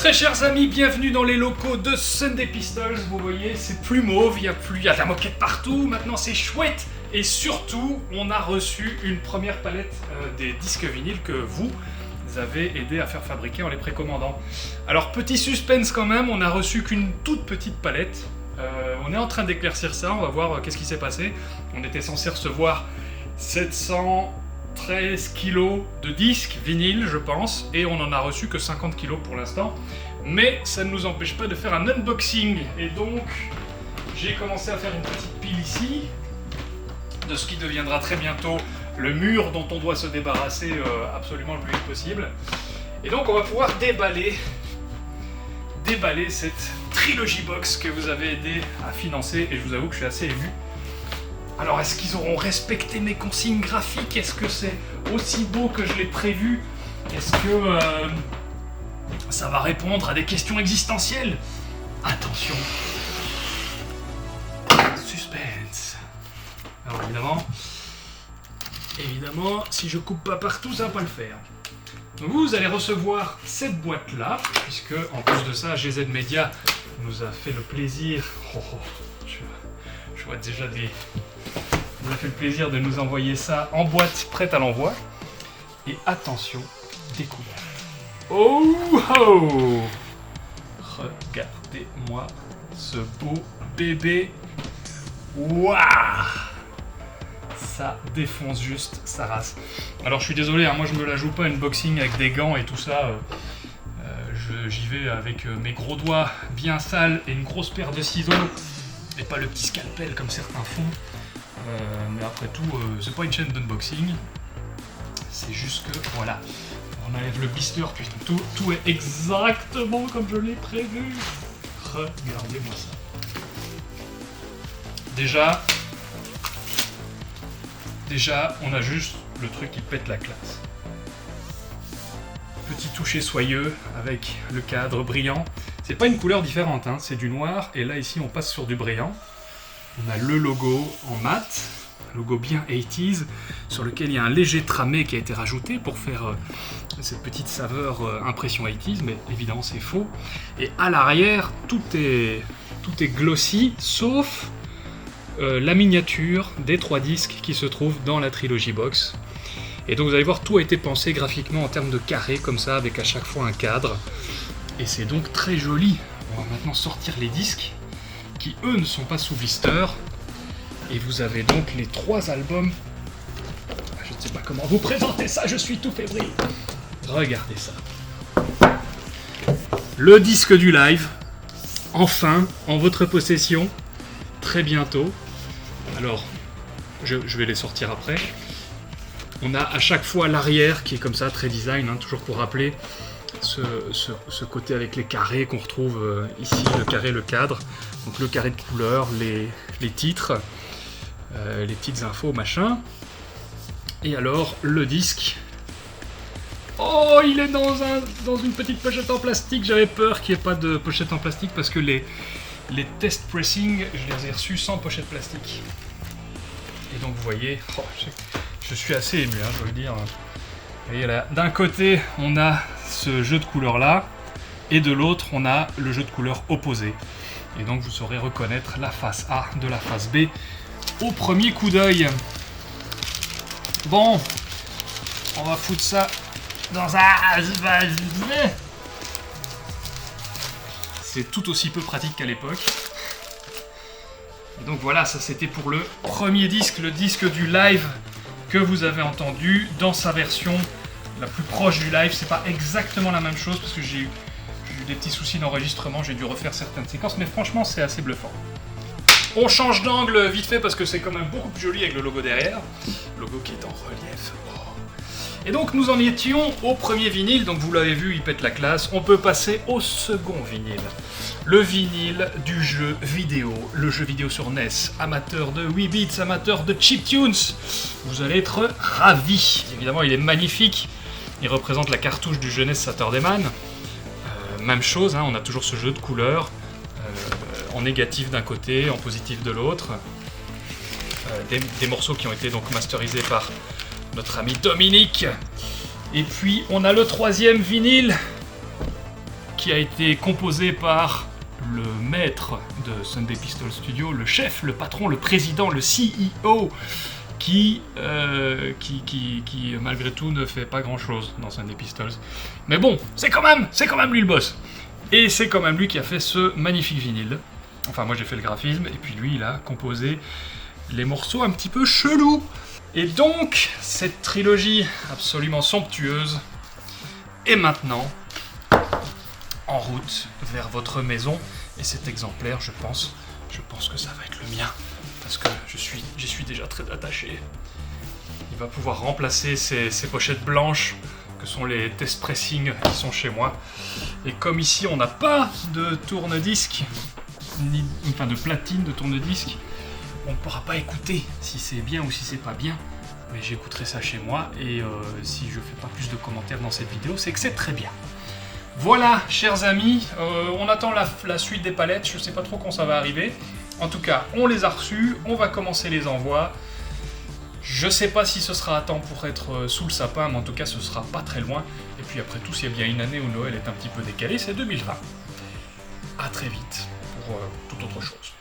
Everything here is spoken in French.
Très chers amis, bienvenue dans les locaux de Sunday Pistols. Vous voyez, c'est plus mauve, il y a de la moquette partout, maintenant c'est chouette. Et surtout, on a reçu une première palette des disques vinyles que vous avez aidé à faire fabriquer en les précommandant. Alors petit suspense quand même, on a reçu qu'une toute petite palette. On est en train d'éclaircir ça, on va voir qu'est-ce qui s'est passé. On était censé recevoir 713 kilos de disques vinyles, je pense, et on en a reçu que 50 kilos pour l'instant. Mais ça ne nous empêche pas de faire un unboxing. Et donc, j'ai commencé à faire une petite pile ici, de ce qui deviendra très bientôt le mur dont on doit se débarrasser absolument le plus vite possible. Et donc, on va pouvoir déballer cette Trilogy Box que vous avez aidé à financer, et je vous avoue que je suis assez ému. Alors, est-ce qu'ils auront respecté mes consignes graphiques? Est-ce que c'est aussi beau que je l'ai prévu? Est-ce que ça va répondre à des questions existentielles? Attention. Suspense. Alors évidemment, si je coupe pas partout, ça va pas le faire. Donc vous allez recevoir cette boîte-là, puisque en plus de ça, GZ Media nous a fait le plaisir. Je vois déjà des. Il nous a fait le plaisir de nous envoyer ça en boîte prête à l'envoi. Et attention, découverte. Oh oh! Regardez-moi ce beau bébé. Waouh! Ça défonce juste sa race. Alors je suis désolé, hein, moi je me la joue pas unboxing avec des gants et tout ça. J'y vais avec mes gros doigts bien sales et une grosse paire de ciseaux. Et pas le petit scalpel comme certains font. Mais après tout, c'est pas une chaîne d'unboxing. C'est juste que, voilà, on enlève le blister, puis tout est exactement comme je l'ai prévu. Regardez-moi ça. Déjà, on a juste le truc qui pète la classe. Petit toucher soyeux avec le cadre brillant. C'est pas une couleur différente, hein, c'est du noir, et là ici on passe sur du brillant. On a le logo en mat, logo bien 80s, sur lequel il y a un léger tramé qui a été rajouté pour faire cette petite saveur impression 80s, mais évidemment c'est faux. Et à l'arrière, tout est glossy, sauf la miniature des 3 disques qui se trouvent dans la Trilogy Box. Et donc vous allez voir, tout a été pensé graphiquement en termes de carré, comme ça, avec à chaque fois un cadre. Et c'est donc très joli. On va maintenant sortir les disques, qui eux ne sont pas sous blister. Et vous avez donc les 3 albums. Je ne sais pas comment vous présenter ça, je suis tout fébrile. Regardez ça. Le disque du live, enfin, en votre possession, très bientôt. Alors, je vais les sortir après. On a à chaque fois l'arrière qui est comme ça, très design, hein, toujours pour rappeler ce côté avec les carrés qu'on retrouve ici, le carré, le cadre. Donc le carré de couleur, les titres, les petites infos, machin. Et alors, le disque. Oh, il est dans une petite pochette en plastique. J'avais peur qu'il n'y ait pas de pochette en plastique parce que les test pressing, je les ai reçus sans pochette plastique. Et donc vous voyez, je suis assez ému, hein, je veux le dire. Vous voyez là, d'un côté, on a ce jeu de couleurs là, et de l'autre, on a le jeu de couleurs opposé. Et donc vous saurez reconnaître la face A de la face B au premier coup d'œil. Bon, on va foutre ça dans un... C'est tout aussi peu pratique qu'à l'époque. Et donc voilà, ça c'était pour le premier disque, le disque du live que vous avez entendu dans sa version la plus proche du live. C'est pas exactement la même chose parce que j'ai eu des petits soucis d'enregistrement, j'ai dû refaire certaines séquences, mais franchement c'est assez bluffant. On change d'angle vite fait parce que c'est quand même beaucoup plus joli avec le logo derrière. Le logo qui est en relief. Oh. Et donc nous en étions au premier vinyle, donc vous l'avez vu, il pète la classe. On peut passer au second vinyle. Le vinyle du jeu vidéo. Le jeu vidéo sur NES. Amateur de 8 bits, amateur de chiptunes. Vous allez être ravis. Évidemment, il est magnifique. Il représente la cartouche du jeunesse Saturday Man. Même chose, hein, on a toujours ce jeu de couleurs. En négatif d'un côté, en positif de l'autre. Des morceaux qui ont été donc masterisés par notre ami Dominique. Et puis on a le troisième vinyle qui a été composé par le maître de Sunday Pistol Studio, le chef, le patron, le président, le CEO, qui malgré tout ne fait pas grand chose dans Sunday Pistols. Mais bon, c'est quand même lui le boss. Et c'est quand même lui qui a fait ce magnifique vinyle. Enfin, moi j'ai fait le graphisme, et puis lui il a composé les morceaux un petit peu chelous. Et donc, cette trilogie absolument somptueuse est maintenant en route vers votre maison. Et cet exemplaire, je pense que ça va être le mien. Parce que j'y suis déjà très attaché. Il va pouvoir remplacer ces pochettes blanches que sont les test pressing qui sont chez moi. Et comme ici on n'a pas de tourne-disque, enfin de platine de tourne-disque, on ne pourra pas écouter si c'est bien ou si c'est pas bien. Mais j'écouterai ça chez moi, et si je fais pas plus de commentaires dans cette vidéo, c'est que c'est très bien. Voilà, chers amis, on attend la suite des palettes, je sais pas trop quand ça va arriver. En tout cas, on les a reçus, on va commencer les envois. Je sais pas si ce sera à temps pour être sous le sapin, mais en tout cas ce sera pas très loin. Et puis après tout, s'il y a bien une année où Noël est un petit peu décalé, c'est 2020. À très vite pour toute autre chose.